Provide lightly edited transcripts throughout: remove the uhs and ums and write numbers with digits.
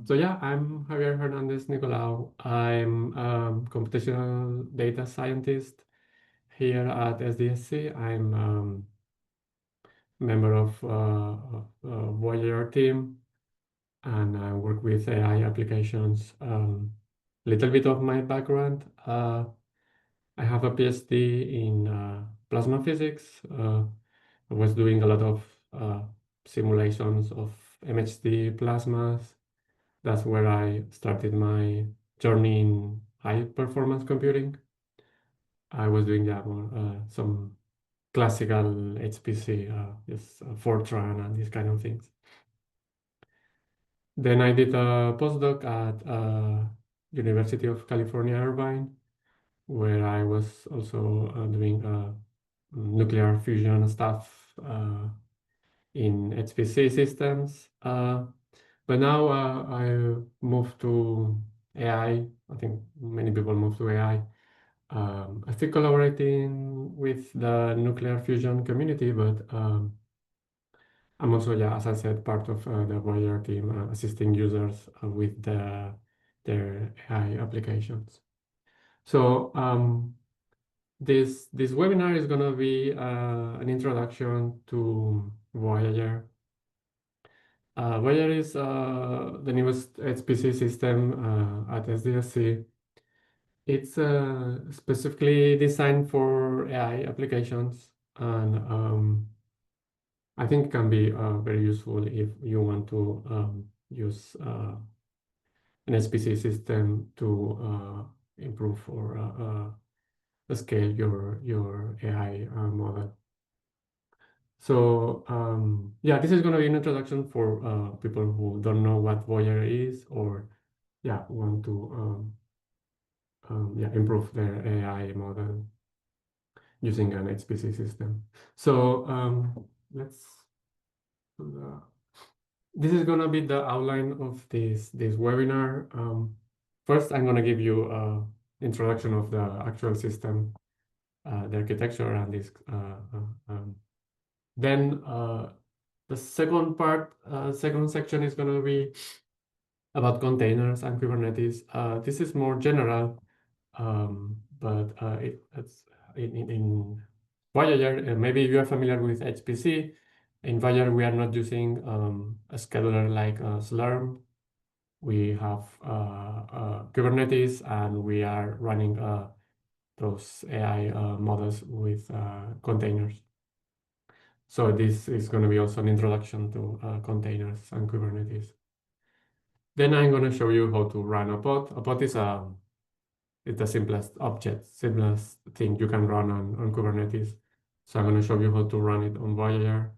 So yeah, I'm Javier Hernandez-Nicolau. I'm computational data scientist here at SDSC. I'm member of Voyager team, and I work with AI applications. Little bit of my background. I have a PhD in plasma physics. I was doing a lot of simulations of MHD plasmas. That's where I started my journey in high performance computing. I was doing some classical HPC, Fortran and these kind of things. Then I did a postdoc at University of California-Irvine, where I was also doing nuclear fusion stuff in HPC systems. But now I moved to AI. I think many people move to AI. I still collaborating with the nuclear fusion community, but I'm also, yeah, as I said, part of the Voyager team, assisting users with their AI applications. So this webinar is going to be an introduction to Voyager. Voyager is the newest HPC system at SDSC. It's specifically designed for AI applications, and I think it can be very useful if you want to use an HPC system to improve or scale your AI model. So yeah, this is going to be an introduction for people who don't know what Voyager is, or yeah, want to improve their AI model using an HPC system. So let's do the. This is going to be the outline of this webinar. First, I'm going to give you an introduction of the actual system, the architecture, and this. Then the second part, second section is going to be about containers and Kubernetes. This is more general, but it's in Voyager. Maybe you are familiar with HPC. In Voyager, we are not using a scheduler like Slurm. We have Kubernetes, and we are running those AI models with containers. So this is going to be also an introduction to containers and Kubernetes. Then I'm going to show you how to run a pod. A pod is the simplest simplest thing you can run on Kubernetes. So I'm going to show you how to run it on Voyager.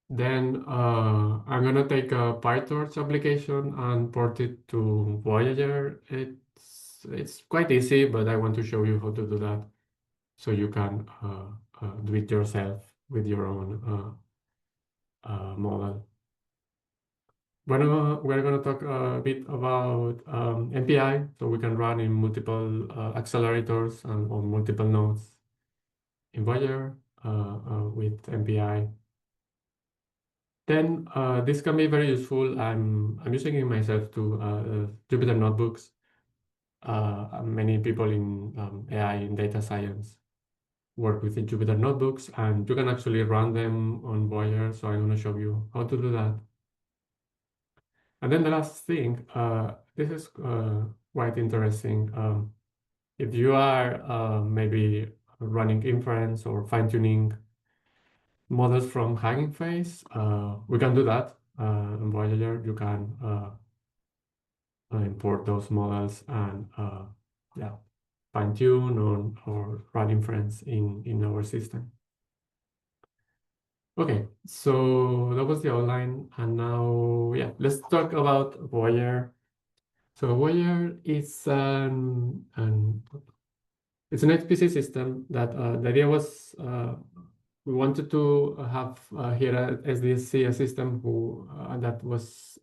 Then I'm going to take a Pytorch application and port it to Voyager. It's quite easy, but I want to show you how to do that so you can do it yourself with your own model. We're going to talk a bit about MPI, so we can run in multiple accelerators and on multiple nodes in Voyager with MPI. Then this can be very useful. I'm using it myself to Jupyter notebooks. Many people in AI and data science work with the Jupyter notebooks, and you can actually run them on Voyager. So I'm going to show you how to do that. And then the last thing, this is quite interesting. If you are maybe running inference or fine-tuning models from Hugginface, we can do that. In Voyager, you can import those models and fine-tune or run inference in our system. Okay, so that was the outline, and now let's talk about Voyager. So Voyager is it's an HPC system that the idea was we wanted to have here at SDSC a system that was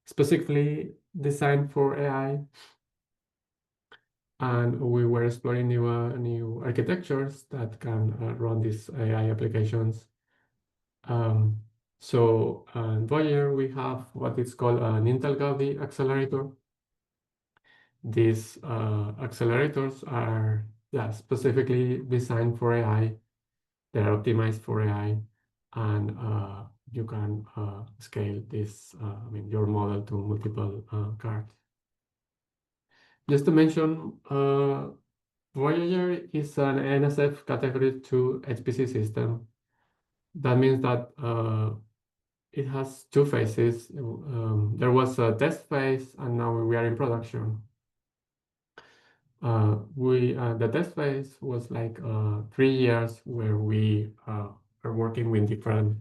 specifically designed for AI, and we were exploring new architectures that can run these AI applications. So in Voyager, we have what is called an Intel Gaudi accelerator. These accelerators are specifically designed for AI. They're optimized for AI, and you can scale this, your model to multiple cards. Just to mention, Voyager is an NSF Category 2 HPC system. That means that it has two phases. There was a test phase, and now we are in production. The test phase was like 3 years where we are working with different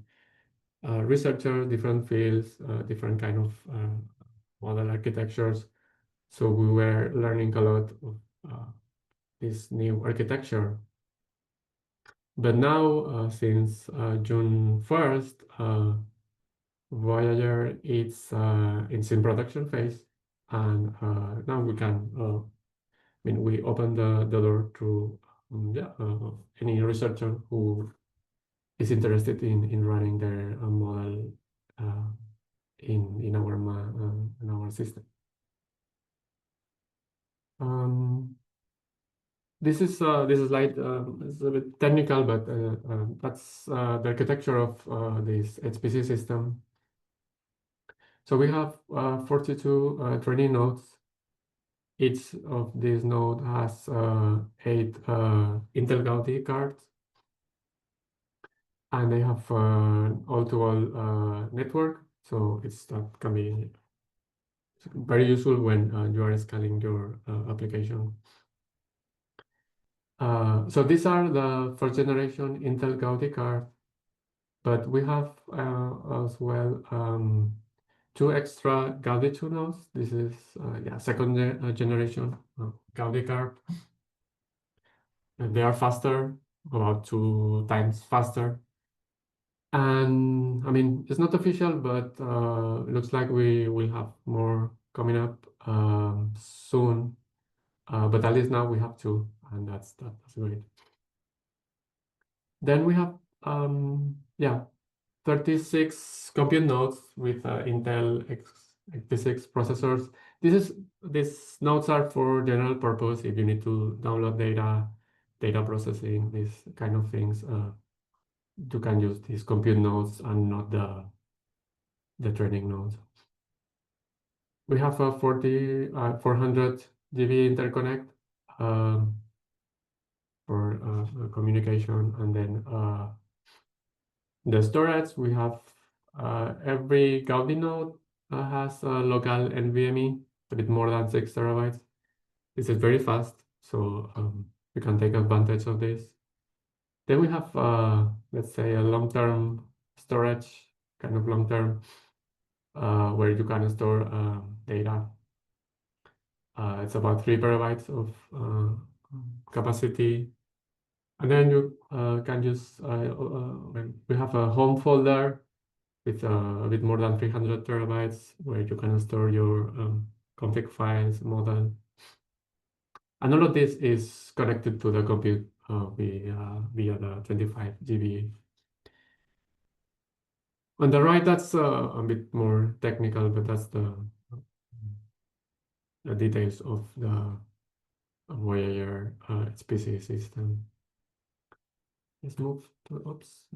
researchers, different fields, different kind of model architectures. So we were learning a lot of this new architecture. But now, since June 1st, Voyager it's in production phase, and now we can we open the door to any researcher who is interested in running their model in our system. This is like it's a bit technical, but that's the architecture of this HPC system. So we have 42 training nodes. Each of these nodes has 8 Intel Gaudi cards, and they have all-to-all network. So that can be very useful when you are scaling your application. So these are the first generation Intel Gaudi cards, but we have as well 2 extra Gaudi 2 nodes. This is second generation Gaudi card. They are faster, about 2 times faster. And it's not official, but it looks like we will have more coming up soon. But at least now we have 2, and that's great. Then we have 36 compute nodes with Intel x86 processors. These nodes are for general purpose. If you need to download data processing, these kind of things, you can use these compute nodes and not the training nodes. We have a 400 GB interconnect for communication, and then the storage, we have every Gaudi node has a local NVMe, a bit more than 6 terabytes. This is very fast, so you can take advantage of this. Then we have, let's say, a long-term storage, kind of long-term, where you can store data. It's about 3 terabytes of capacity. And then you can use, we have a home folder with a bit more than 300 terabytes where you can store your config files, model. And all of this is connected to the compute via the 25 GB. On the right, that's a bit more technical, but that's the details of the Voyager HPC system. Let's move to, oops.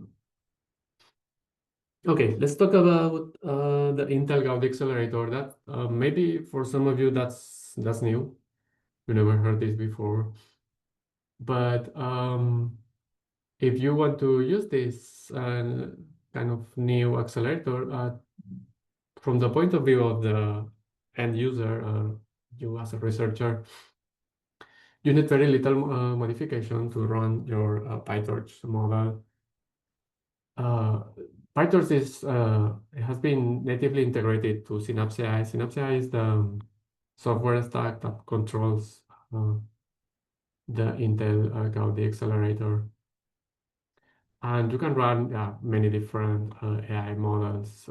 Okay, let's talk about the Intel Gaudi accelerator. That maybe for some of you that's new. You never heard this before. But if you want to use this kind of new accelerator from the point of view of the end user, you as a researcher, you need very little modification to run your Pytorch model. Pytorch it has been natively integrated to Synapse AI. Synapse AI is the software stack that controls the Intel Gaudi accelerator. And you can run many different AI models,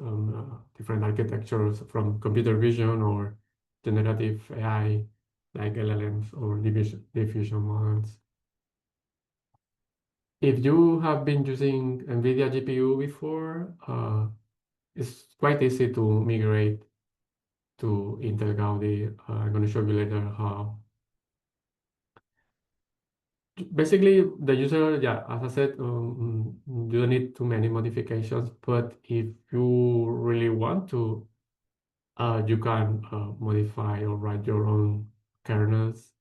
different architectures from computer vision or generative AI, like LLMs or diffusion models. If you have been using NVIDIA GPU before, it's quite easy to migrate to Intel Gaudi. I'm going to show you later how. Basically, the user, yeah, as I said, you don't need too many modifications, but if you really want to, you can modify or write your own kernels.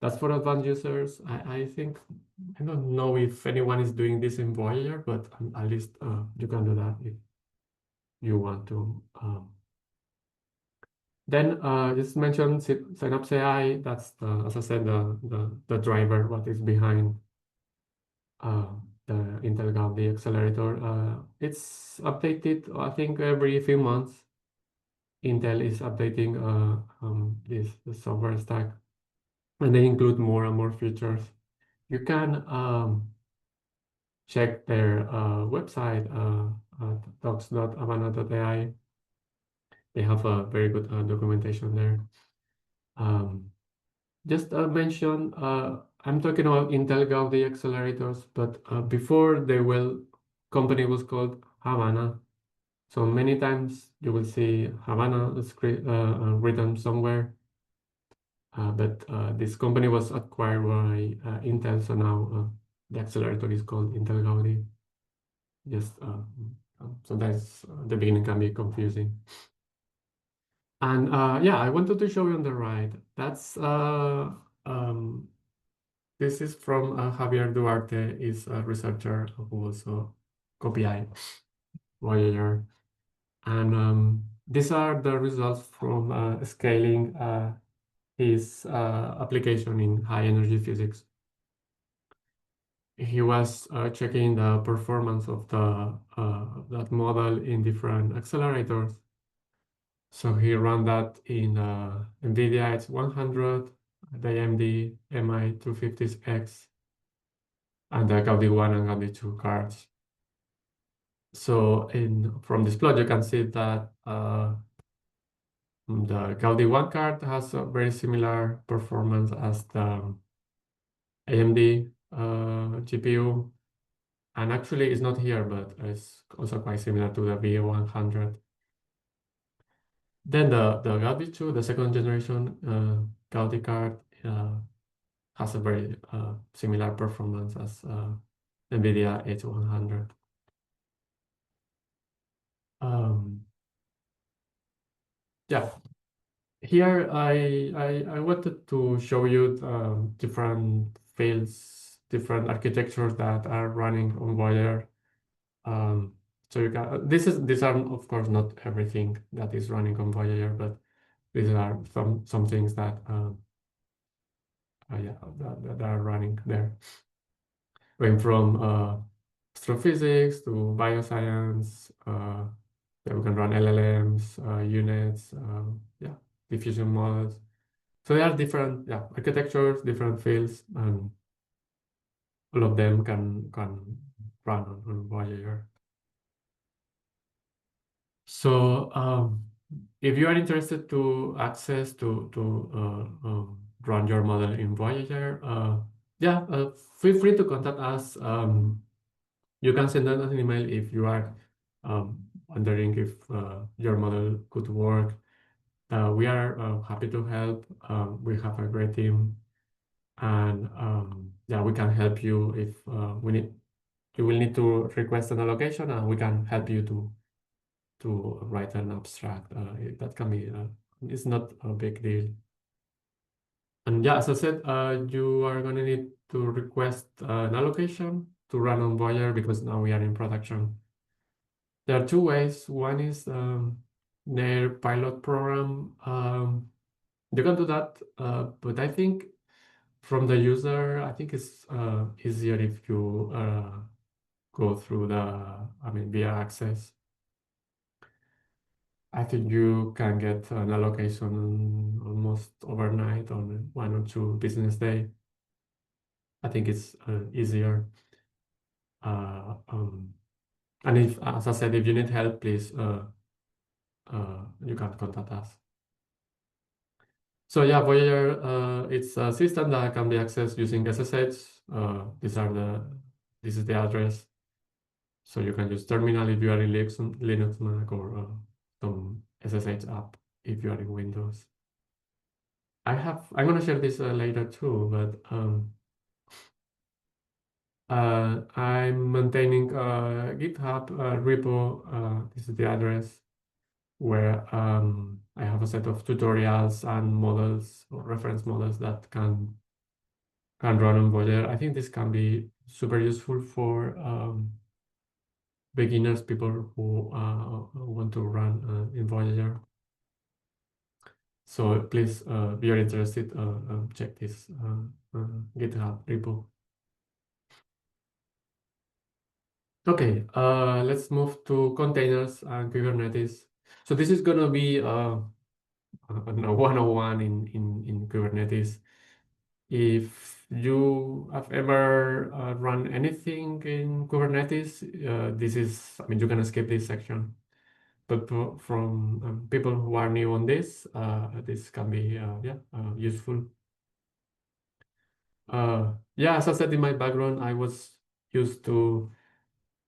That's for advanced users. I think, I don't know if anyone is doing this in Voyager, but at least you can do that if you want to. Then just mention Synapse AI. That's the, as I said, the driver, what is behind uh, the Intel Gaudi accelerator. It's updated, I think, every few months. Intel is updating this the software stack, and they include more and more features. You can check their website, docs.habana.ai. They have a very good documentation there. Just mention, I'm talking about Intel Gaudi accelerators, but before company was called Habana. So many times you will see Habana written somewhere, but this company was acquired by Intel, so now the accelerator is called Intel Gaudi. Just sometimes the beginning can be confusing. And yeah, I wanted to show you on the right. That's this is from Javier Duarte, is a researcher who also copy Voyager. And these are the results from scaling his application in high energy physics. He was checking the performance of that model in different accelerators. So he ran that in NVIDIA X100, the AMD MI250X, and the Gaudi 1 and Gaudi 2 cards. So from this plot, you can see that the Gaudi 1 card has a very similar performance as the AMD GPU. And actually, it's not here, but it's also quite similar to the V100. Then the Gaudi 2, the second generation Gaudi card, has a very similar performance as NVIDIA H100. Yeah, here I wanted to show you different fields, different architectures that are running on Voyager. So you can, these are of course not everything that is running on Voyager, but these are some things that yeah, that are running there. Going from astrophysics to bioscience, then we can run LLMs, units, yeah, diffusion models. So there are different, yeah, architectures, different fields, and all of them can run on Voyager. So if you are interested to access to run your model in Voyager, yeah, feel free to contact us. You can send us an email if you are wondering if your model could work. We are happy to help. We have a great team, and yeah, we can help you if we need. You will need to request an allocation, and we can help you to write an abstract. That can be. It's not a big deal. And yeah, as I said, you are going to need to request an allocation to run on Voyager because now we are in production. There are two ways. One is their pilot program. You can do that, but I think from the user, I think it's easier if you go through via access. I think you can get an allocation almost overnight on 1 or 2 business day. I think it's easier. And if, as I said, if you need help, please, you can contact us. So yeah, Voyager, it's a system that can be accessed using SSH. This is the address. So you can use terminal if you are in Linux, Mac, or some SSH app if you are in Windows. I'm gonna share this later too, but I'm maintaining a GitHub repo. This is the address where I have a set of tutorials and models or reference models that can run on Voyager. I think this can be super useful for beginners, people who want to run in Voyager. So please, if you're interested, check this GitHub repo. Okay, let's move to containers and Kubernetes. So this is gonna be a 101 in Kubernetes. If you have ever run anything in Kubernetes, this is, I mean, you can skip this section. But from people who are new on this, this can be useful. Yeah, as I said in my background, I was used to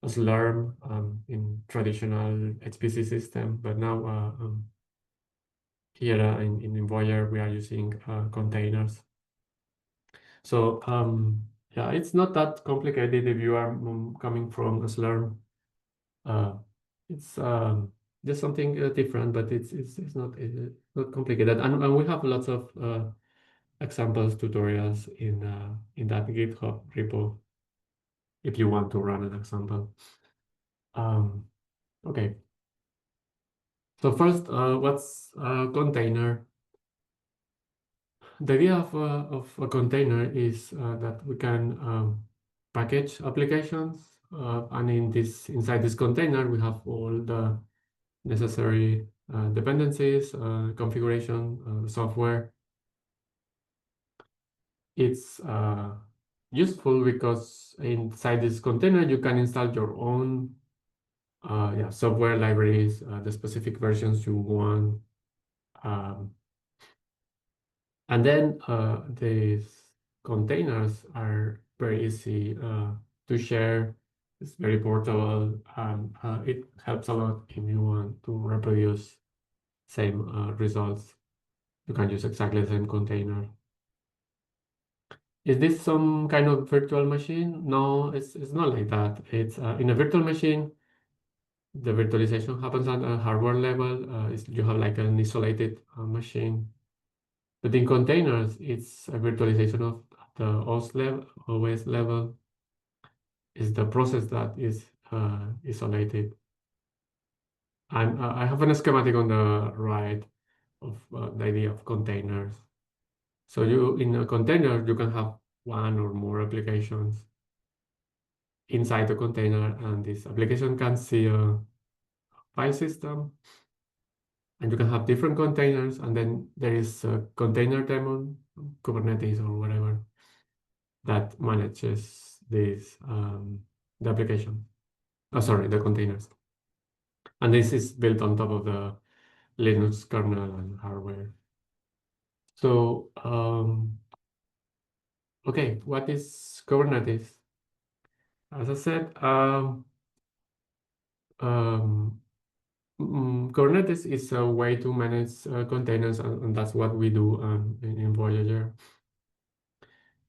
Slurm in traditional HPC system, but now here in Voyager we are using containers. So yeah, it's not that complicated if you are coming from Slurm. It's just something different, but it's not complicated, and we have lots of examples, tutorials in that GitHub repo if you want to run an example. Okay. So first, what's a container? The idea of a container is that we can package applications, and inside this container we have all the necessary dependencies, configuration, software. It's useful because inside this container you can install your own software libraries, the specific versions you want. And then these containers are very easy to share. It's very portable, and it helps a lot if you want to reproduce same results. You can use exactly the same container. Is this some kind of virtual machine? No, it's not like that. It's in a virtual machine, the virtualization happens at a hardware level. You have like an isolated machine. But in containers, it's a virtualization of the OS level is the process that is isolated. And I have a schematic on the right of the idea of containers. So in a container, you can have one or more applications inside the container, and this application can see a file system, and you can have different containers, and then there is a container daemon, Kubernetes or whatever, that manages this the application. Oh, sorry, the containers. And this is built on top of the Linux kernel and hardware. So, okay, what is Kubernetes? As I said, Kubernetes is a way to manage containers, and that's what we do in Voyager.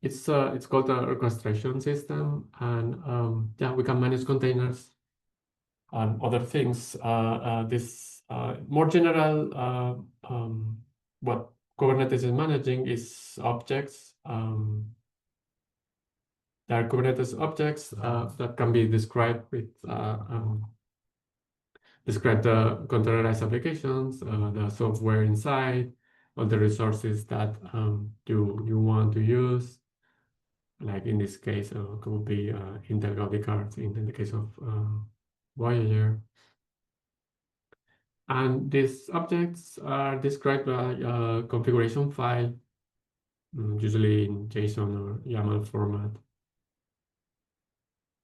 It's called an orchestration system, and yeah, we can manage containers and other things. This more general, what Kubernetes is managing is objects. There are Kubernetes objects that can be described with describe the containerized applications, the software inside, all the resources that you want to use. Like in this case, could be Intel Gaudi cards in the case of Voyager. And these objects are described by a configuration file, usually in JSON or YAML format.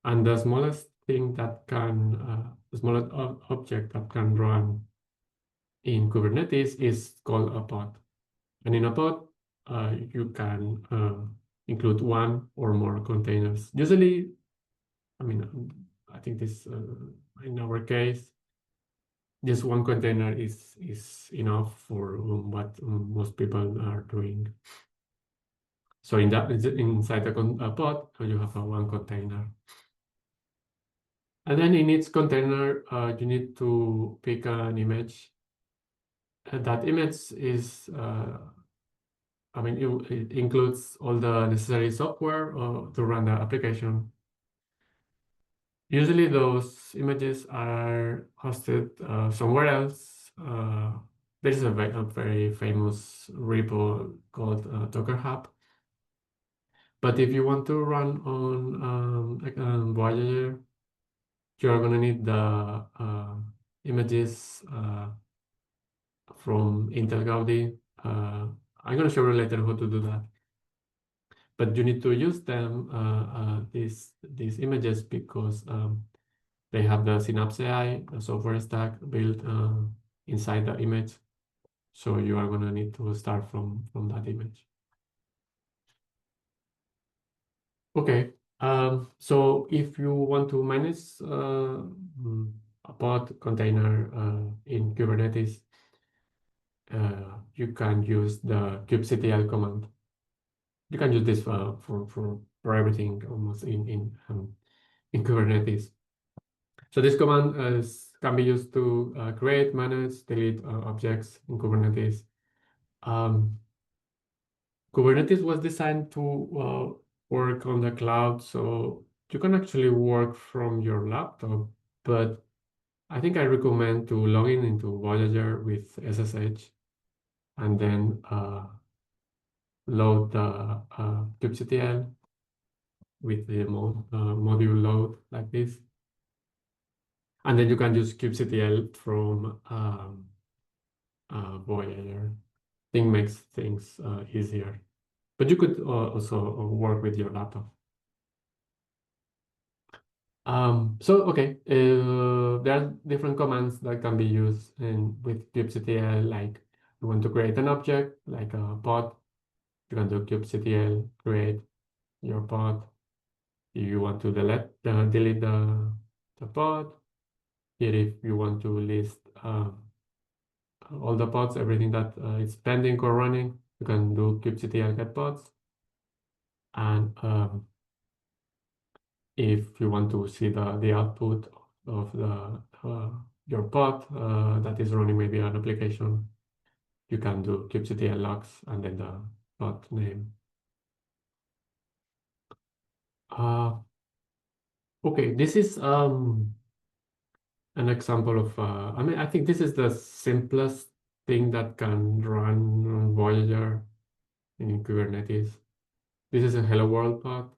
And the smallest thing that can, the smallest object that can run in Kubernetes is called a pod. And in a pod, you can include one or more containers. Usually, I mean, I think this, in our case, just one container is enough for what most people are doing. So in that, inside a pod, you have one container. And then in each container, you need to pick an image. That image is, I mean, it includes all the necessary software to run the application. Usually those images are hosted somewhere else. There is a very famous repo called Docker Hub. But if you want to run on Voyager, you're going to need the images from Intel Gaudi. I'm going to show you later how to do that. But you need to use them, these images, because they have the Synapse AI, the software stack built inside the image. So you are going to need to start from that image. Okay. So if you want to manage a pod container in Kubernetes, you can use the kubectl command. You can use this for everything almost in Kubernetes. So this command can be used to create, manage, delete objects in Kubernetes. Kubernetes was designed to work on the cloud, so you can actually work from your laptop, but I think I recommend to log in into Voyager with SSH and then load the kubectl with the module load like this. And then you can use kubectl from Voyager. I think makes things easier. But you could also work with your laptop. Okay, there are different commands that can be used with kubectl. Like you want to create an object, like a pod, you can do kubectl create your pod. If you want to delete the pod, here if you want to list all the pods, everything that is pending or running, you can do kubectl get pods. And if you want to see the output of your pod that is running maybe an application, you can do kubectl logs and then the pod name. Okay, this is an example of, I mean, I think this is the simplest thing that can run on Voyager in Kubernetes. This is a hello world pod.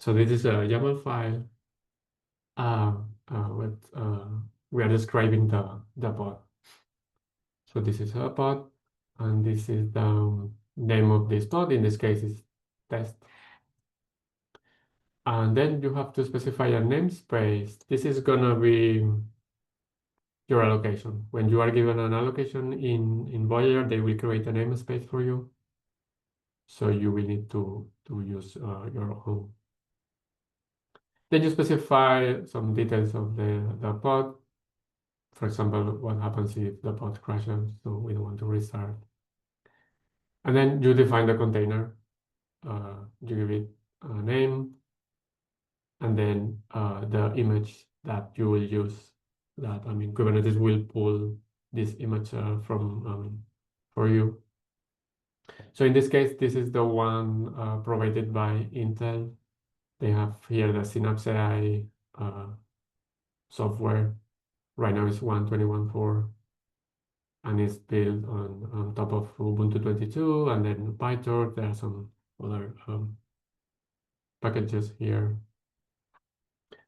So this is a YAML file with we are describing the pod. So this is a pod, and this is the name of this pod. In this case, is test. And then you have to specify a namespace. This is gonna be your allocation. When you are given an allocation in Voyager, they will create a namespace for you. So you will need to use your own. Then you specify some details of the pod. For example, what happens if the pod crashes, so we don't want to restart. And then you define the container. You give it a name, and then the image that you will use. That, I mean, Kubernetes will pull this image from for you. So in this case, this is the one provided by Intel. They have here the Synapse AI software. Right now it's 1.21.4, and it's built on top of Ubuntu 22, and then Pytorch. There are some other packages here.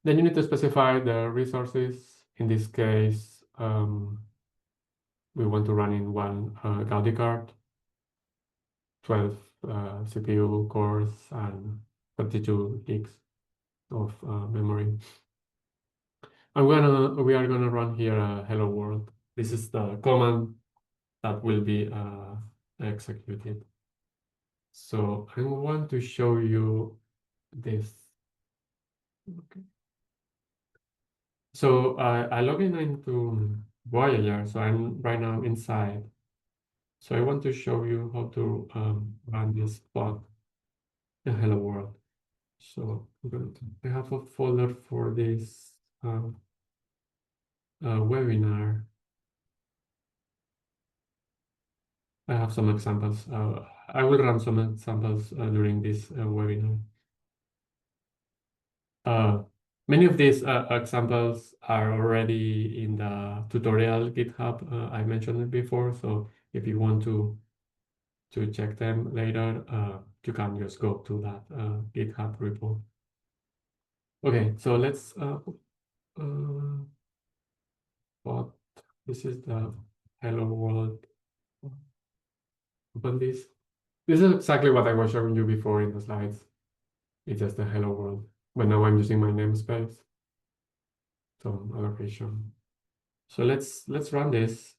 Then you need to specify the resources. In this case, we want to run in one Gaudi card, 12 CPU cores, and 32 gigs of memory. And we are gonna run here a hello world. This is the command that will be executed. So I want to show you this. Okay. So I log in into Voyager, so I'm right now inside. So I want to show you how to run this pod in Hello World. So I have a folder for this webinar. I have some examples. I will run some examples during this webinar. Many of these examples are already in the tutorial GitHub. I mentioned it before, so if you want to check them later, you can just go to that GitHub repo. Okay, so let's what this is the hello world. Open this. This is exactly what I was showing you before in the slides. It's just the hello world, but now I'm using my namespace, some allocation. So let's run this.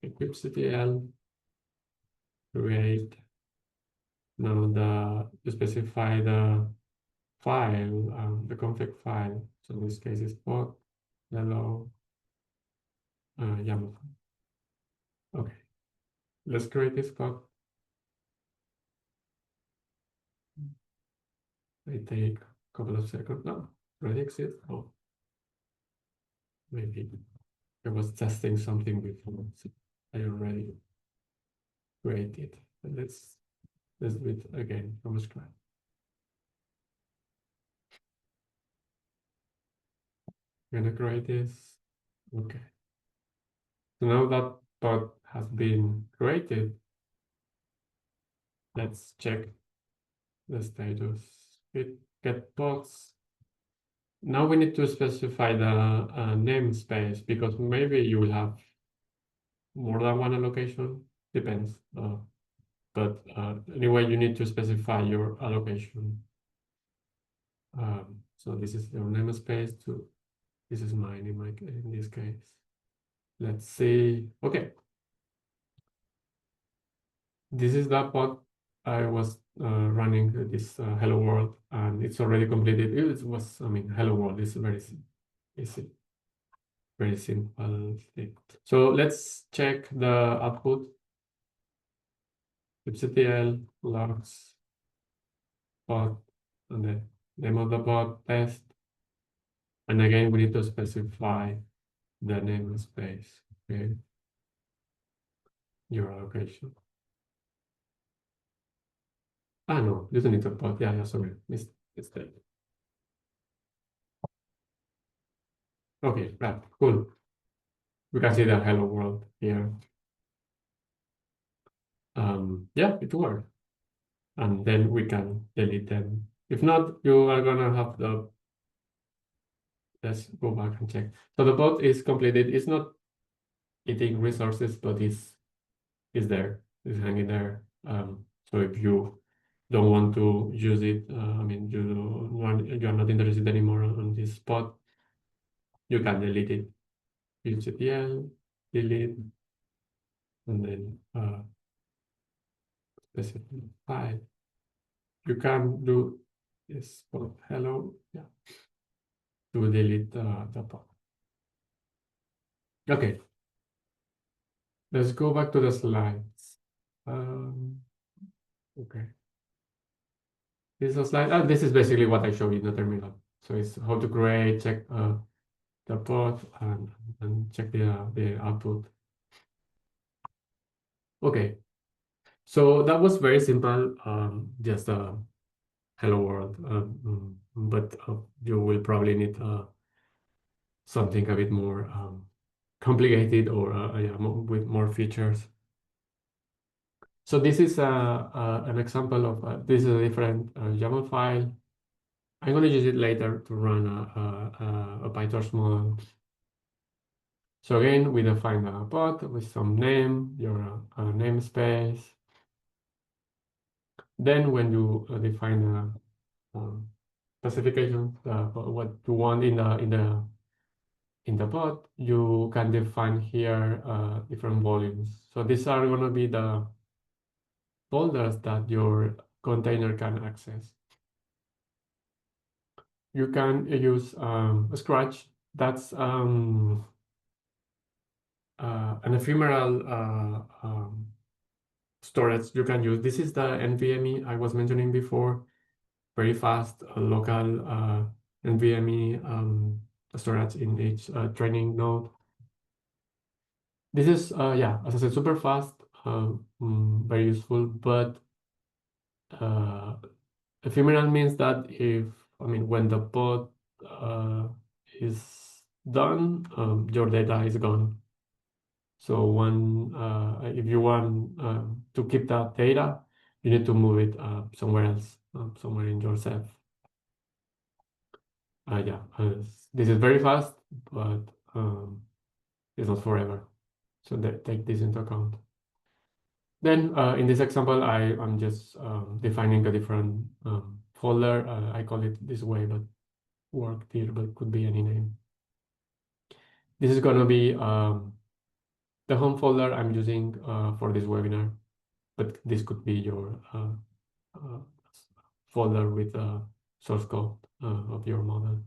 Equipctl create. Now to specify the file, the config file. So in this case is pod hello YAML. Okay, let's create this pod. It take a couple of seconds. No, already exists. Oh, maybe I was testing something before. So I already created. But let's do it again from scratch. I'm gonna create this. Okay. So now that pod has been created, let's check the status. Get pods. Now we need to specify the namespace because maybe you will have more than one allocation. Depends. But anyway, you need to specify your allocation. So this is your namespace. This is mine in this case. Let's see. Okay. This is the pod I was running this hello world, and it's already completed. It was, I mean, hello world is very easy, very simple thing. So let's check the output. Kubectl logs pod and the name of the pod test. And again, we need to specify the namespace. Okay, your allocation. Ah, no, you don't need to pod. Yeah, sorry, mistake. Okay, right, cool. We can see the hello world here. Yeah, it worked. And then we can delete them. If not, you are gonna have the, let's go back and check. So the bot is completed. It's not eating resources, but it's there, it's hanging there. So if you don't want to use it, I mean, you're not interested anymore on this spot, you can delete it. Kubectl, delete, and then specify. You can do this for hello, yeah, to delete the pod. Okay, let's go back to the slides. Okay. This is a slide. This is basically what I showed in the terminal. So it's how to create, check the pod, and check the output. Okay. So that was very simple. Just a hello world. But you will probably need something a bit more complicated or yeah, with more features. So this is an example of this is a different YAML file. I'm going to use it later to run a Pytorch model. So again, we define a pod with some name, your namespace. Then when you define a specification, what you want in the pod, you can define here different volumes. So these are going to be the folders that your container can access. you can use Scratch. That's an ephemeral storage you can use. This is the NVMe I was mentioning before. Very fast local NVMe storage in each training node. This is, yeah, as I said, super fast, very useful, but ephemeral means that when the pod is done, your data is gone. So if you want to keep that data, you need to move it somewhere else, somewhere in your self. Yeah, this is very fast, but it's not forever. So take this into account. Then in this example, I'm just defining a different folder. I call it this way, but work here, but could be any name. This is gonna be the home folder I'm using for this webinar, but this could be your folder with source code of your model.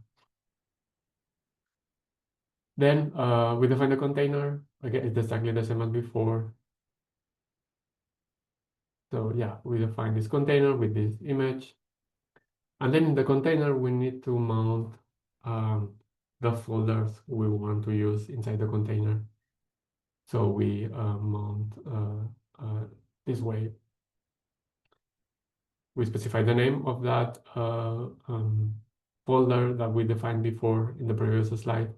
Then we define the container. Again, it's exactly the same as before. So yeah, we define this container with this image. And then in the container, we need to mount the folders we want to use inside the container. So we mount this way. We specify the name of that folder that we defined before in the previous slide,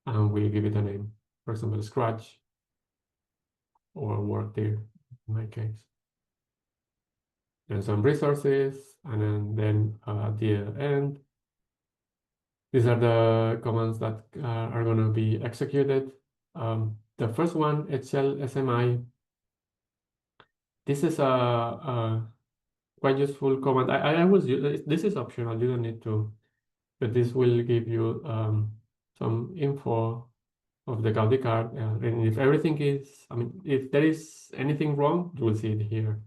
and we give it a name, for example, Scratch or work there in my case. And some resources, and then at the end, these are the commands that are going to be executed. The first one, HLSMI. This is a quite useful command. I was this is optional. You don't need to, but this will give you some info of the Gaudi card. And if everything is, if there is anything wrong, you will see it here.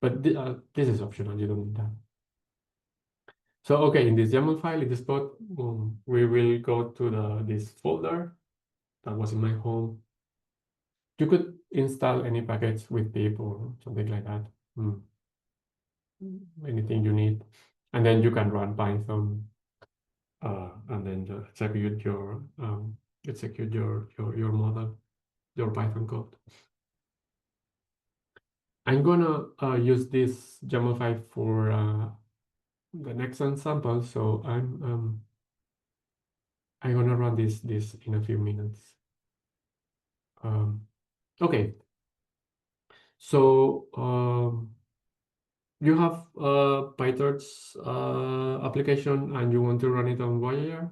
But this is optional. You don't need that. So okay, in this YAML file, in this spot, we will go to this folder that was in my home. You could install any package with pip or something like that. Anything you need. And then you can run Python and then execute your model, your Python code. I'm gonna use this YAML file for the next example. So I'm gonna run this in a few minutes. Okay. So you have a Pytorch application and you want to run it on Voyager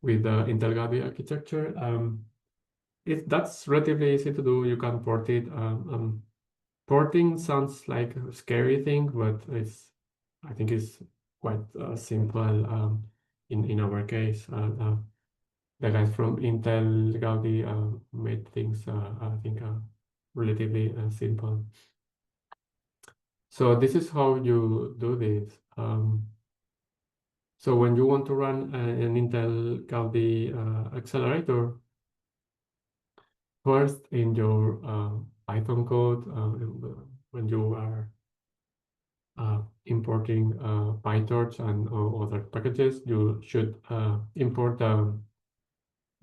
with the Intel Gaudi architecture. That's relatively easy to do. You can port it. Porting sounds like a scary thing, but I think it's quite simple in our case. The guys from Intel Gaudi made things, I think, relatively simple. So this is how you do this. So when you want to run an Intel Gaudi accelerator, first in your Python code, when you are importing Pytorch and other packages, you should import the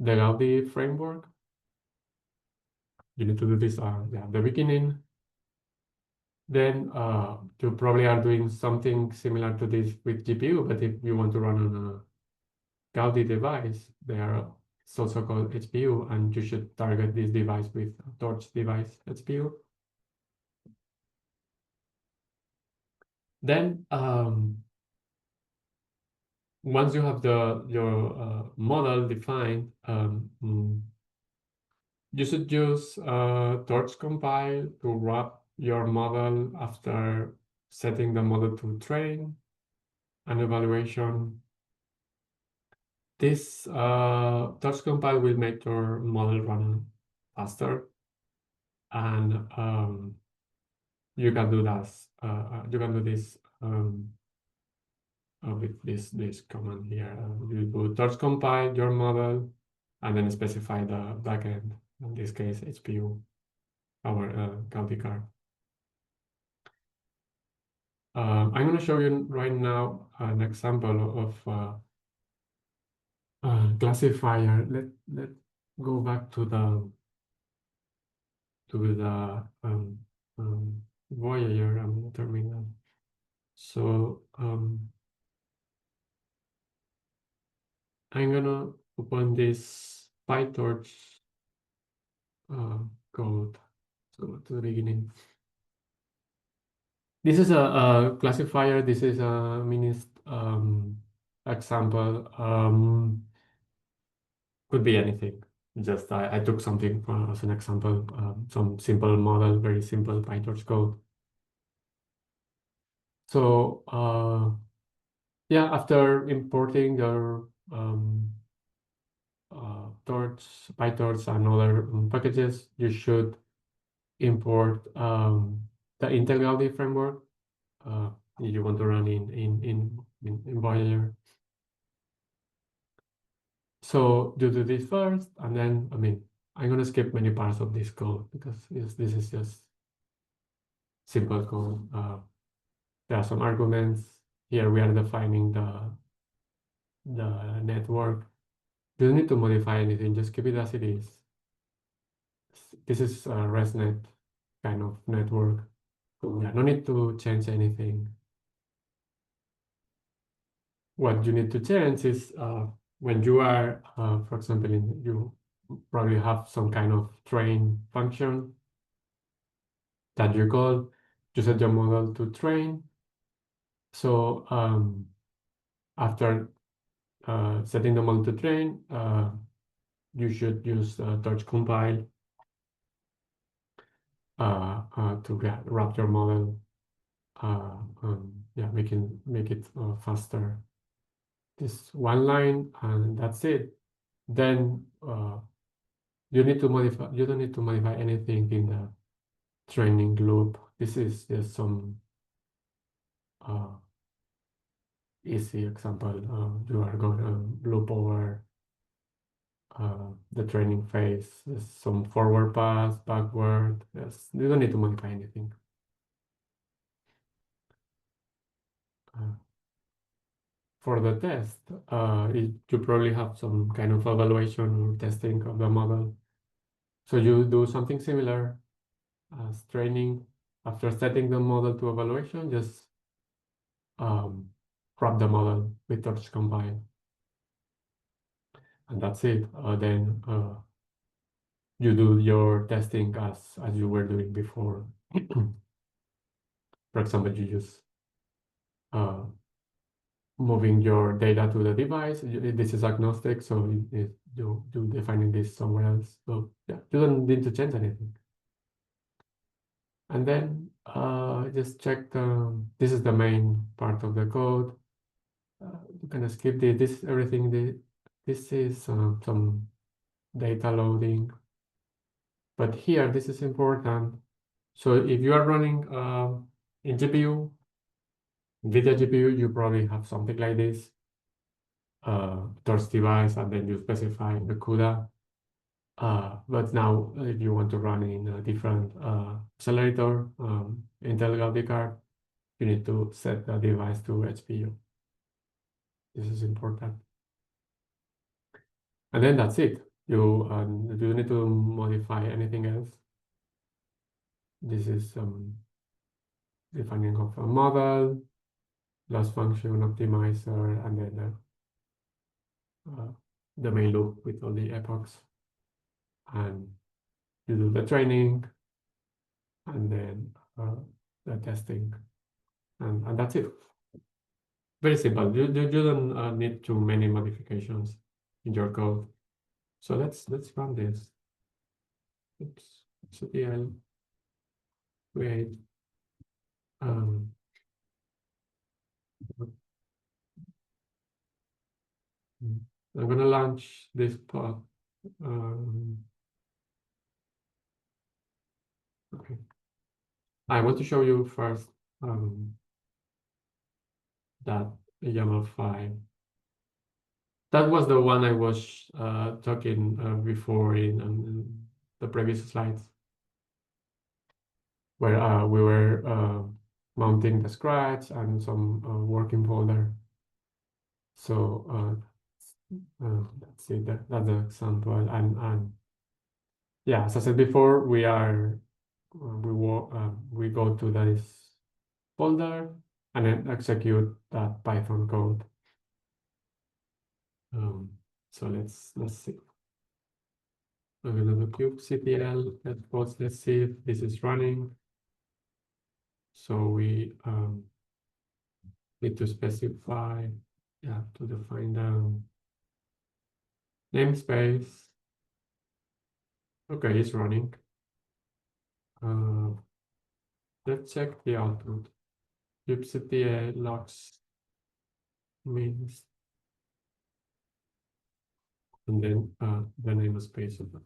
Gaudi framework. You need to do this at the beginning. Then you probably are doing something similar to this with GPU, but if you want to run on a Gaudi device, it's also called HPU, and you should target this device with Torch device HPU. Then once you have your model defined, you should use Torch compile to wrap your model after setting the model to train and evaluation. This Torch compile will make your model run faster, and you can do that. You can do this with this command here. You do torch compile your model and then specify the backend. In this case, HPU, our Gaudi card. I'm going to show you right now an example of classifier. Let go back to the Voyager terminal. So I'm gonna open this Pytorch code. So go to the beginning. This is a classifier. This is a mini example. Could be anything. Just I took something as an example, some simple model, very simple Pytorch code. So yeah, after importing your Torch, Pytorch, and other packages, you should import the Intel Gaudi framework if you want to run in Voyager. So you do this first, and then I'm gonna skip many parts of this code because this is just simple code. There are some arguments. Here we are defining the network. You don't need to modify anything, just keep it as it is. This is a ResNet kind of network. So yeah, no need to change anything. What you need to change is when you are, for example, you probably have some kind of train function that you call. You set your model to train. So after setting the model to train, you should use torch compile to wrap your model. Yeah, make it faster. This one line, and that's it. Then you need to modify. You don't need to modify anything in the training loop. This is just some easy example. You are going to loop over the training phase. There's some forward pass, backward. Yes, you don't need to modify anything. For the test, you probably have some kind of evaluation or testing of the model. So you do something similar as training. After setting the model to evaluation, just wrap the model with Torch Compile. And that's it. Then you do your testing as you were doing before. For example, you use moving your data to the device. This is agnostic, so you defining this somewhere else. So yeah, you don't need to change anything. And then just check this is the main part of the code. You can skip this everything. This is some data loading. But here, this is important. So if you are running in GPU, NVIDIA GPU, you probably have something like this. Torch device, and then you specify the CUDA. But now, if you want to run in a different accelerator, Intel Gaudi card, you need to set the device to HPU. This is important. And then that's it. You don't need to modify anything else. This is defining of a model, loss function optimizer, and then the main loop with all the epochs. And you do the training, and then the testing, and that's it. Very simple. You don't need too many modifications in your code. So let's run this. Oops. CPL. Wait. I'm gonna launch this pod. Okay. I want to show you first that a YAML file. That was the one I was talking before in the previous slides, where we were mounting the scratch and some working folder. So let's see, that's the example. And yeah, as I said before, we go to this folder and then execute that Python code. So let's see. I'm gonna do kubectl. Let's see if this is running. So we need to specify, to define the namespace. Okay, it's running. Let's check the output. kubectl logs means, and then the namespace of it.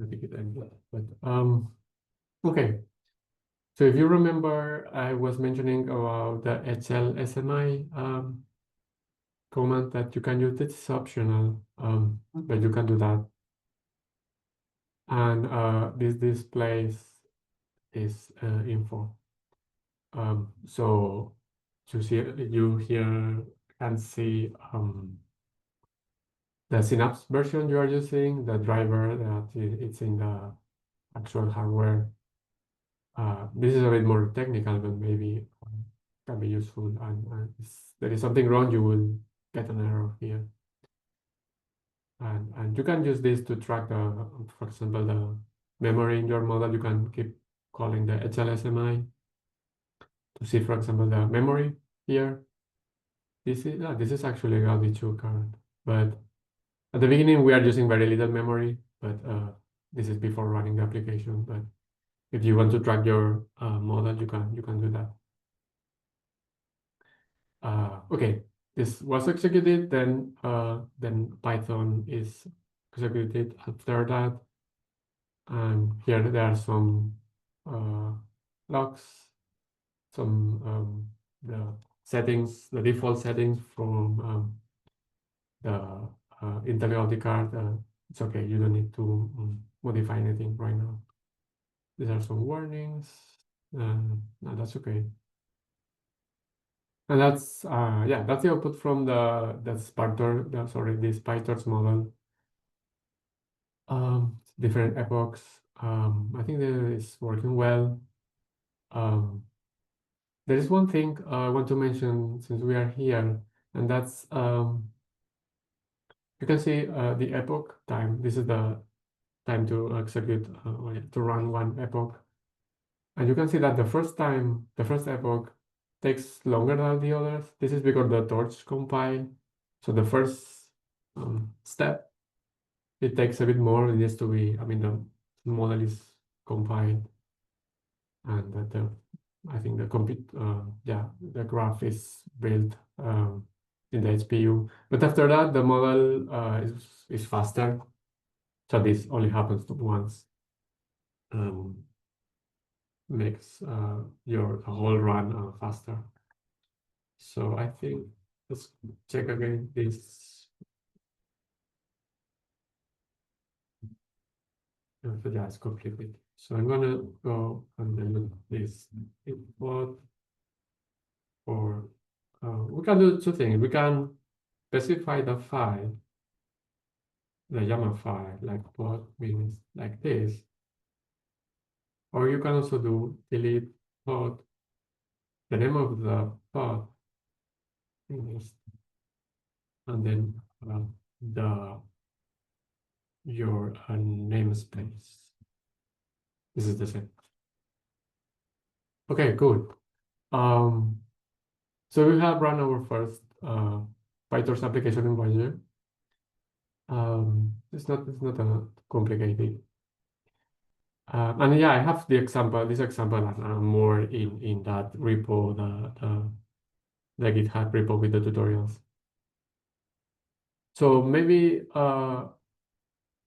I think it ended, but okay. So if you remember, I was mentioning about the HLSMI command that you can use. It's optional, but you can do that. And this displays this info. So you here can see the Synapse version you are using, the driver that it's in the actual hardware. This is a bit more technical, but maybe can be useful. And if there is something wrong, you will get an error here. And you can use this to track for example, the memory in your model. You can keep calling the HLSMI to see, for example, the memory here. This is actually a Gaudi 2 card, but at the beginning we are using very little memory, but this is before running the application. But if you want to track your model, you can do that. Okay, this was executed, then Python is executed after that. And here there are some logs, some the settings, the default settings from the Intel Gaudi card. It's okay, you don't need to modify anything right now. These are some warnings. No, that's okay. And that's that's the output from this Pytorch model. Different epochs. I think that is working well. There is one thing I want to mention since we are here, and that's you can see the epoch time. This is the time to execute to run one epoch, and you can see that the first epoch takes longer than the others. This is because the torch compile. So the first step, it takes a bit more. It needs to be, I mean, the model is compiled, and that I think the graph is built in the HPU. But after that, the model is faster. So this only happens once. Makes your whole run faster. So I think let's check again this. So yeah, it's completed. So I'm gonna go and then this import, or we can do two things. We can specify the file, the YAML file, like plot means like this, or you can also do delete plot, the name of the plot, and then your namespace. This is the same. Okay, good. So we have run our first Pytorch application in Voyager. It's not complicated. And yeah, I have this example more in that repo, the GitHub repo with the tutorials. So maybe I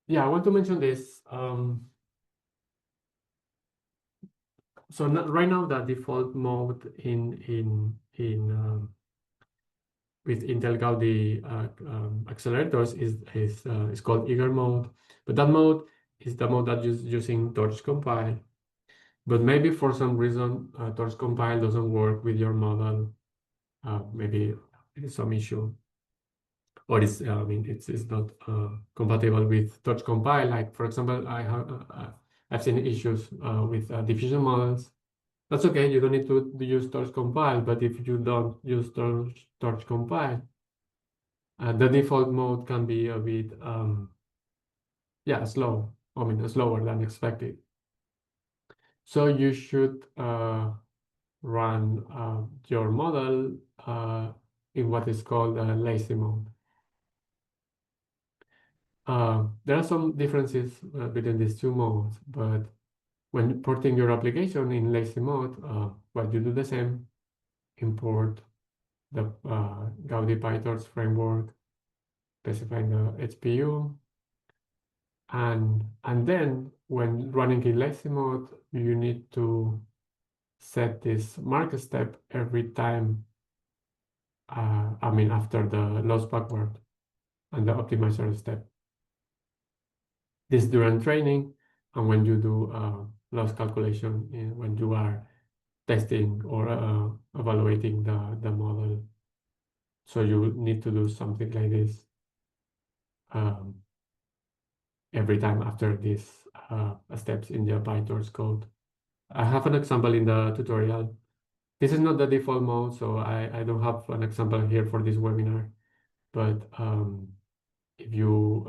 want to mention this. so right now the default mode in with Intel Gaudi accelerators is called eager mode, but that mode is the mode that is using Torch compile. But maybe for some reason Torch compile doesn't work with your model. Maybe it's some issue, or it's I mean it's not compatible with Torch compile. Like for example, I've seen issues with diffusion models. That's okay. You don't need to use Torch compile, but if you don't use Torch compile, the default mode can be a bit yeah, slow. I mean slower than expected. So you should run your model in what is called lazy mode. There are some differences between these two modes, but when porting your application in lazy mode, well, you do the same. Import the Gaudi Pytorch framework, specifying the HPU, and then when running in lazy mode, you need to set this mark step every time. I mean after the loss backward and the optimizer step. This during training and when you do loss calculation when you are testing or evaluating the model. So you need to do something like this every time after these steps in the Pytorch code. I have an example in the tutorial. This is not the default mode, so I don't have an example here for this webinar. But if you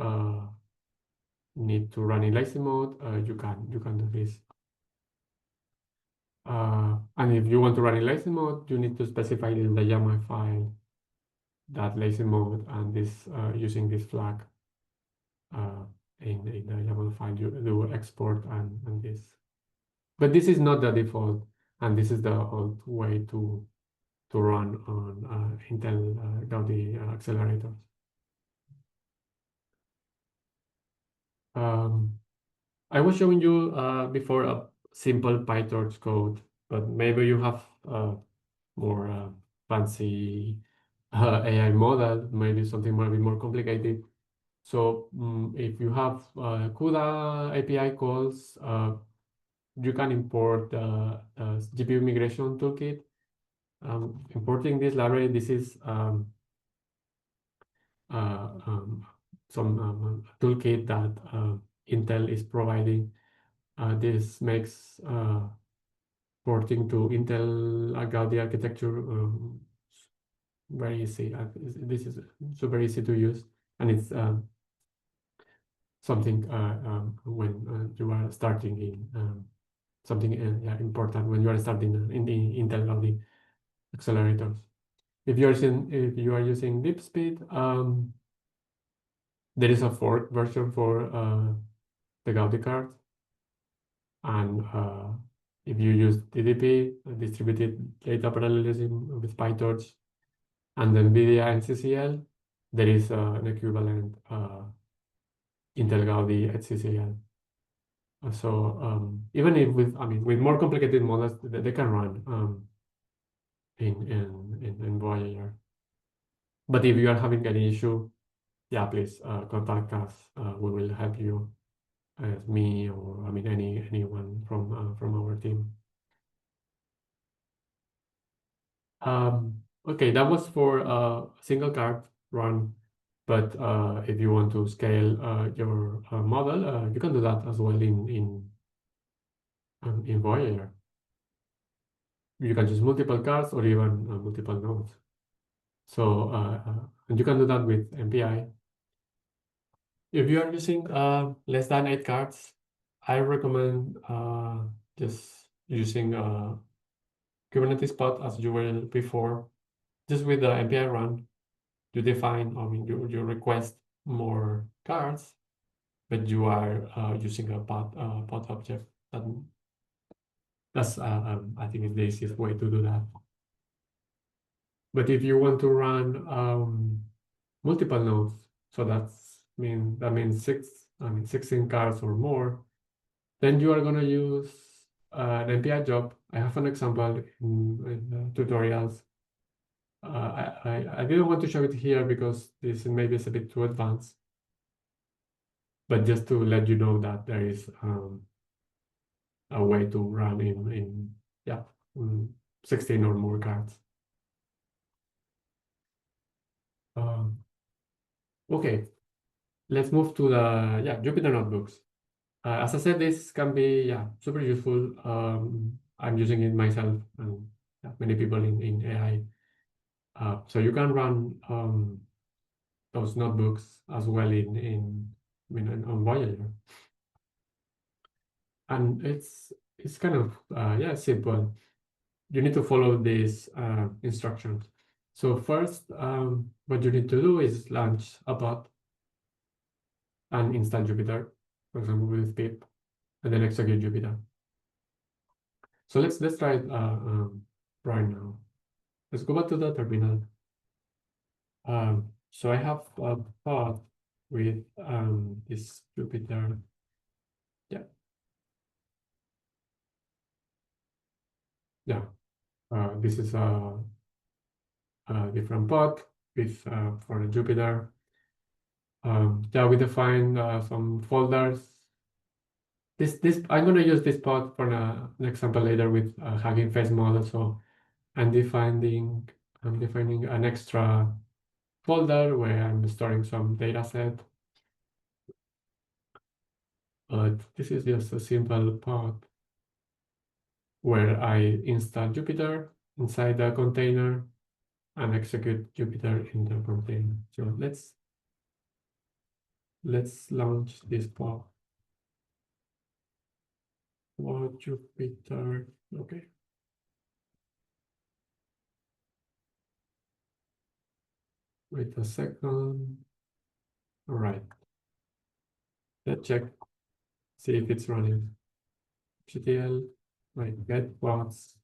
need to run in lazy mode, you can do this. And if you want to run in lazy mode, you need to specify in the YAML file that lazy mode and this using this flag in the YAML file. You do export and this. But this is not the default, and this is the old way to run on Intel Gaudi accelerators. I was showing you before a simple Pytorch code, but maybe you have more fancy AI model, maybe something might be more complicated. So if you have CUDA API calls, you can import the GPU migration toolkit. Importing this library, this is some toolkit that Intel is providing. This makes porting to Intel Gaudi architecture very easy. This is super easy to use, and it's something when you are starting in something important when you are starting in the Intel Gaudi accelerators. If you are using DeepSpeed, there is a fork version for the Gaudi card, and if you use DDP, distributed data parallelism with Pytorch, and NVIDIA NCCL, there is an equivalent Intel Gaudi HCCL. So even if with more complicated models, they can run in Voyager. But if you are having any issue, yeah, please contact us. We will help you, as me or anyone from our team. Okay, that was for a single card run. But if you want to scale your model, you can do that as well in Voyager. You can use multiple cards or even multiple nodes. So and you can do that with MPI. If you are using less than 8 cards, I recommend just using Kubernetes pod as you were before. Just with the MPI run, you define, you request more cards, but you are using a pod object. That's I think it's the easiest way to do that. But if you want to run multiple nodes, so that means 16 cards or more, then you are gonna use an MPI job. I have an example in tutorials. I didn't want to show it here because this maybe is a bit too advanced, but just to let you know that there is a way to run in 16 or more cards. Okay, let's move to the Jupyter notebooks. As I said, this can be super useful. I'm using it myself and many people in AI. So you can run those notebooks as well on Voyager, and it's kind of simple. You need to follow these instructions. So first, what you need to do is launch a pod and install Jupyter, for example, with pip, and then execute Jupyter. So let's try it right now. Let's go back to the terminal. So I have a pod with this Jupyter. This is a different pod with for the Jupyter. We define some folders. This I'm going to use this pod for an example later with Hugginface model. So I'm defining an extra folder where I'm storing some data set. But this is just a simple pod where I install Jupyter inside the container and execute Jupyter in the container. So let's launch this pod. For Jupyter, okay. Wait a second. All right. Let's check, see if it's running. GTL, right, get pods.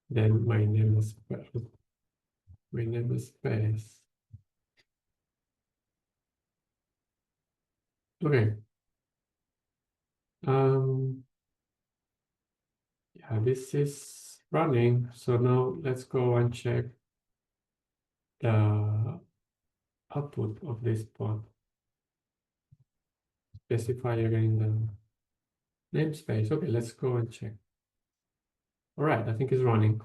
Then my name is space. Okay. This is running. So now let's go and check the output of this pod. Specify again the namespace. Okay, let's go and check. All right, I think it's running.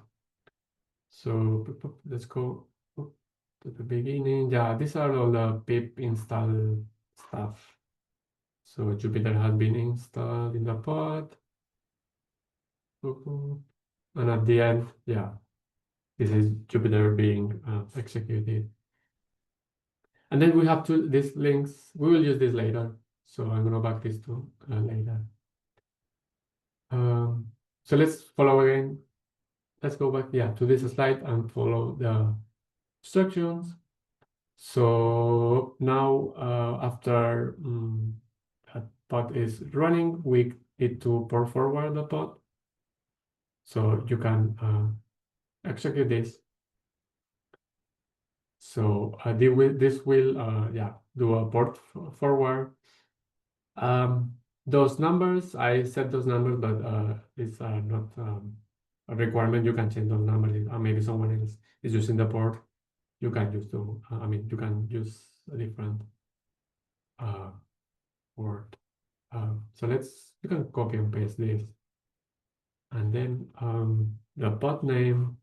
So let's go to the beginning. Yeah, these are all the pip install stuff. So Jupyter has been installed in the pod. And at the end, this is Jupyter being executed. And then we have these links. We will use this later. So I'm going to back this to later. So let's follow again. Let's go back to this slide and follow the instructions. So now after a pod is running, we need to pour forward the pod. So you can execute this. So this will do a port forward. Those numbers, I set those numbers, but it's not a requirement. You can change those numbers. Maybe someone else is using the port. You can use you can use a different port. So you can copy and paste this. And then the pod name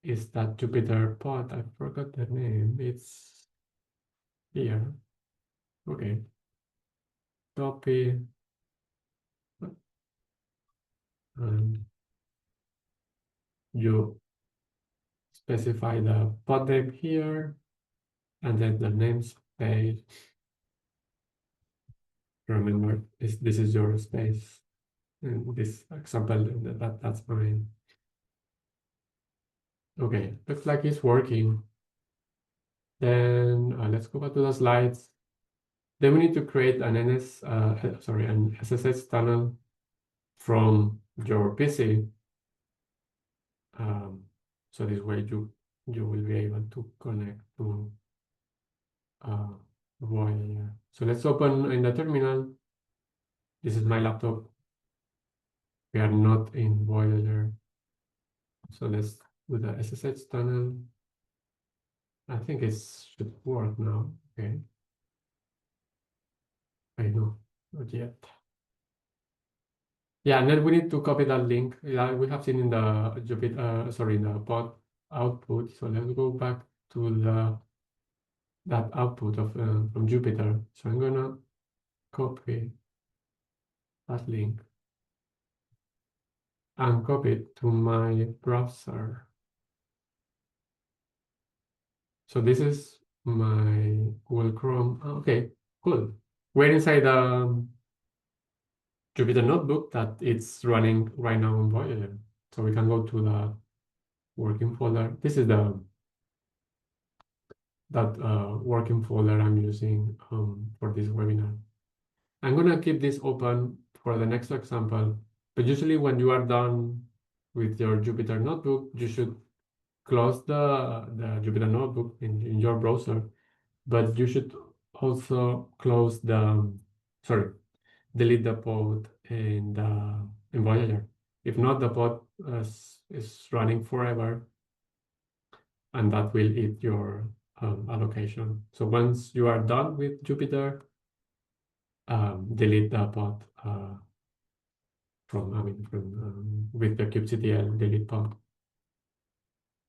is that Jupyter pod. I forgot the name. It's here. Okay. Copy. And you specify the pod name here, and then the namespace. Remember, this is your space. In this example, that's mine. Okay, looks like it's working. Then let's go back to the slides. Then we need to create an an SSH tunnel from your PC. So this way you will be able to connect to Voyager. So let's open in the terminal. This is my laptop. We are not in Voyager. So let's do the SSH tunnel. I think it should work now. Okay. I know, not yet. Yeah, and then we need to copy that link. Yeah, we have seen in the Jupyter, sorry, in the pod output. So let's go back to that output of from Jupyter. So I'm gonna copy that link and copy it to my browser. So this is my Google Chrome. Okay, cool. We're inside the Jupyter notebook that it's running right now on Voyager. So we can go to the working folder. This is the working folder I'm using for this webinar. I'm gonna keep this open for the next example, but usually when you are done with your Jupyter notebook, you should close the Jupyter notebook in your browser, but you should also close delete the pod in Voyager. If not, the pod is running forever, and that will eat your allocation. So once you are done with Jupyter, delete the pod with the kubectl delete pod.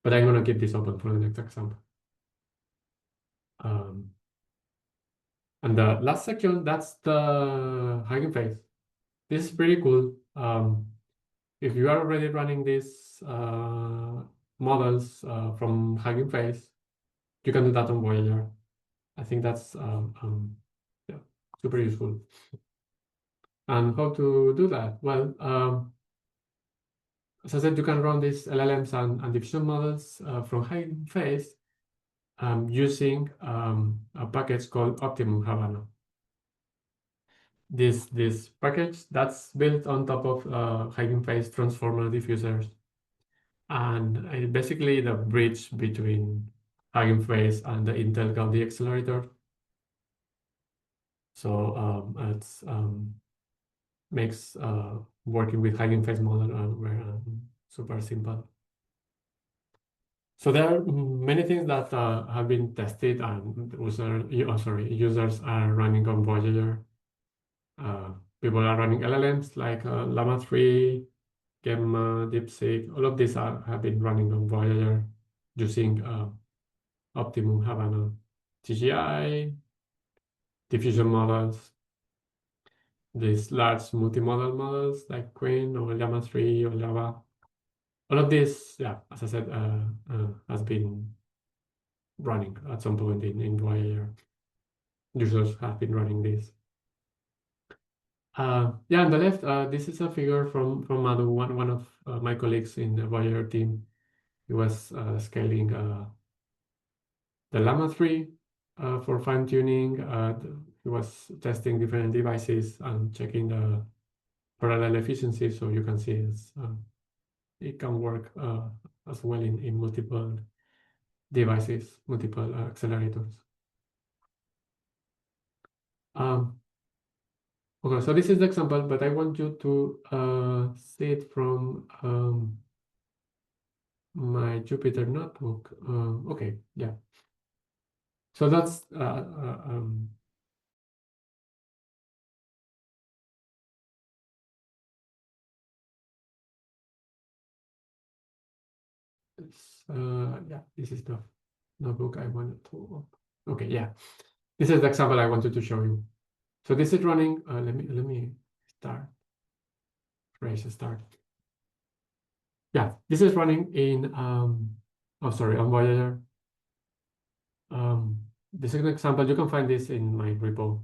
But I'm gonna keep this open for the next example. And the last section, that's the Hugginface. This is pretty cool. If you are already running these models from Hugginface, you can do that on Voyager. I think that's yeah, super useful. And how to do that? Well, as I said, you can run these LLMs and diffusion models from Hugginface using a package called Optimum-Habana. This package that's built on top of Hugginface transformer diffusers, and basically the bridge between Hugginface and the Intel Gaudi accelerator. So it's makes working with Hugginface model super simple. So there are many things that have been tested, and users are running on Voyager. People are running LLMs like Llama 3, Gemma, DeepSeek. All of these have been running on Voyager using Optimum-Habana TGI, diffusion models, these large multimodal models like Queen or Llama 3 or Java. All of this, yeah, as I said, has been running at some point in Voyager. Users have been running this. Yeah, on the left, this is a figure from Madhu, one of my colleagues in the Voyager team. He was scaling the Llama 3 for fine-tuning. He was testing different devices and checking the parallel efficiency, so you can see it can work as well in multiple devices, multiple accelerators. Okay, so this is the example, but I want you to see it from my Jupyter notebook. Okay, yeah. So that's yeah, this is the notebook I wanted to. Okay, yeah, this is the example I wanted to show you. So this is running. Let me start. Raise start. Yeah, this is running in on Voyager. This is an example. You can find this in my repo.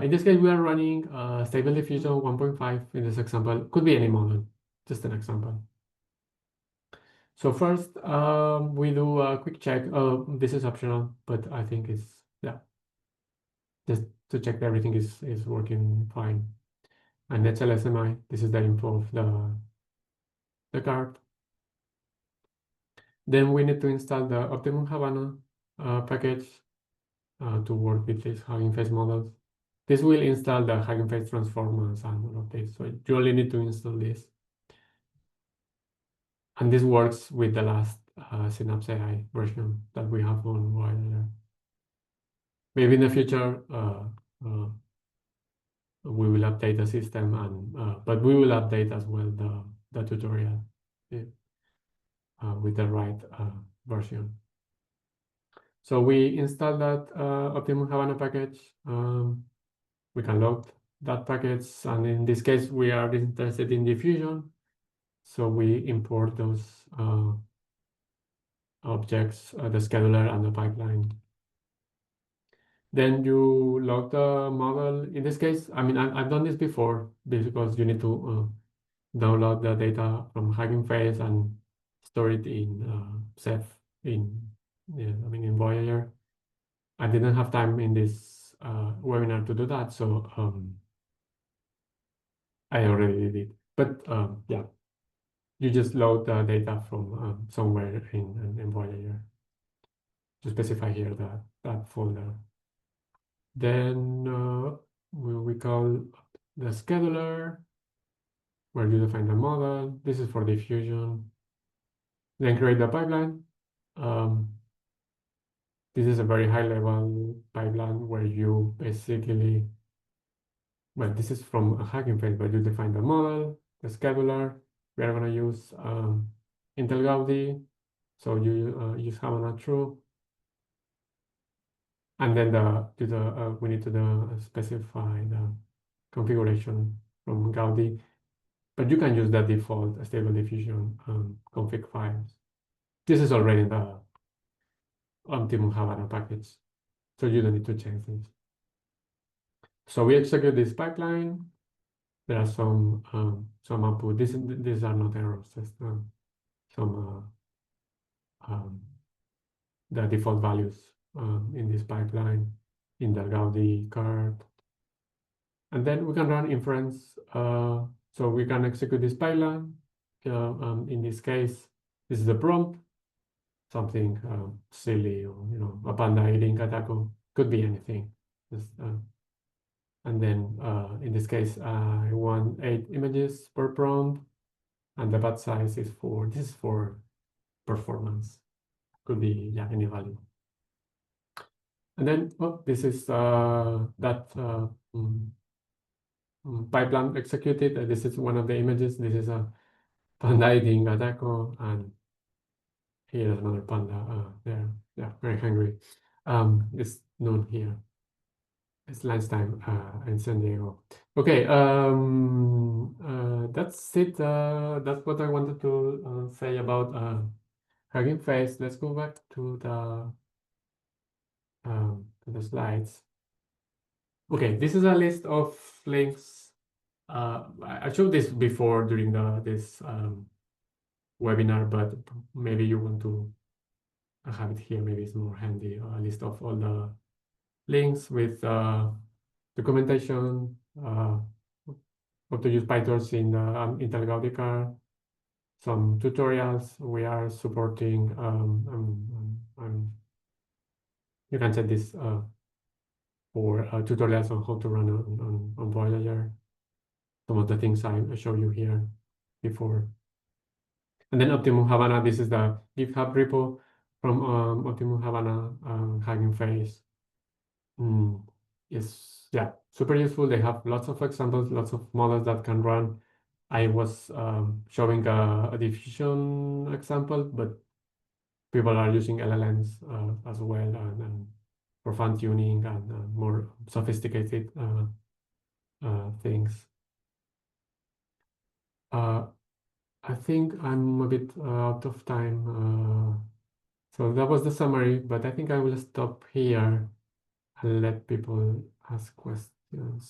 In this case, we are running Stable Diffusion 1.5 in this example. Could be any model, just an example. So first, we do a quick check. This is optional, but I think it's, yeah, just to check that everything is working fine. And HLSMI, this is the info of the card. Then we need to install the Optimum-Habana package to work with these Hugginface models. This will install the Hugginface transformers and all of this. So you only need to install this. And this works with the last Synapse AI version that we have on Voyager. Maybe in the future, we will update the system, and but we will update as well the tutorial with the right version. So we installed that Optimum-Habana package. We can load that package, and in this case, we are interested in diffusion. So we import those objects, the scheduler and the pipeline. Then you log the model. In this case, I mean, I've done this before because you need to download the data from Hugginface and store it in Ceph in Voyager. I didn't have time in this webinar to do that, so I already did it. But yeah, you just load the data from somewhere in Voyager. To specify here that folder. Then we call the scheduler, where you define the model. This is for diffusion. Then create the pipeline. This is a very high-level pipeline where you basically, well, this is from a Hugginface, but you define the model, the scheduler. We are going to use Intel Gaudi, so you use Habana true. And then we need to specify the configuration from Gaudi, but you can use the default stable diffusion config files. This is already in the Optimum-Habana package, so you don't need to change this. So we execute this pipeline. There are some output. These are not errors, just the default values in this pipeline in the Gaudi card. And then we can run inference. So we can execute this pipeline. In this case, this is the prompt, something silly, or a panda eating a taco, could be anything. And then in this case, I want 8 images per prompt, and the batch size is this is for performance. Could be any value. And then this is that pipeline executed. This is one of the images. This is a panda eating a taco, and here's another panda there. Yeah, very hungry. It's noon here. It's lunchtime in San Diego. Okay, that's it. That's what I wanted to say about Hugginface. Let's go back to the slides. Okay, this is a list of links. I showed this before during this webinar, but maybe you want to have it here. Maybe it's more handy. A list of all the links with documentation, how to use Pytorch in the Intel Gaudi card, some tutorials we are supporting. You can set this for tutorials on how to run on Voyager. Some of the things I showed you here before. And then Optimum-Habana, this is the GitHub repo from Optimum-Habana Hugginface. It's super useful. They have lots of examples, lots of models that can run. I was showing a diffusion example, but people are using LLMs as well, and for fine tuning and more sophisticated things. I think I'm a bit out of time. So that was the summary, but I think I will stop here and let people ask questions.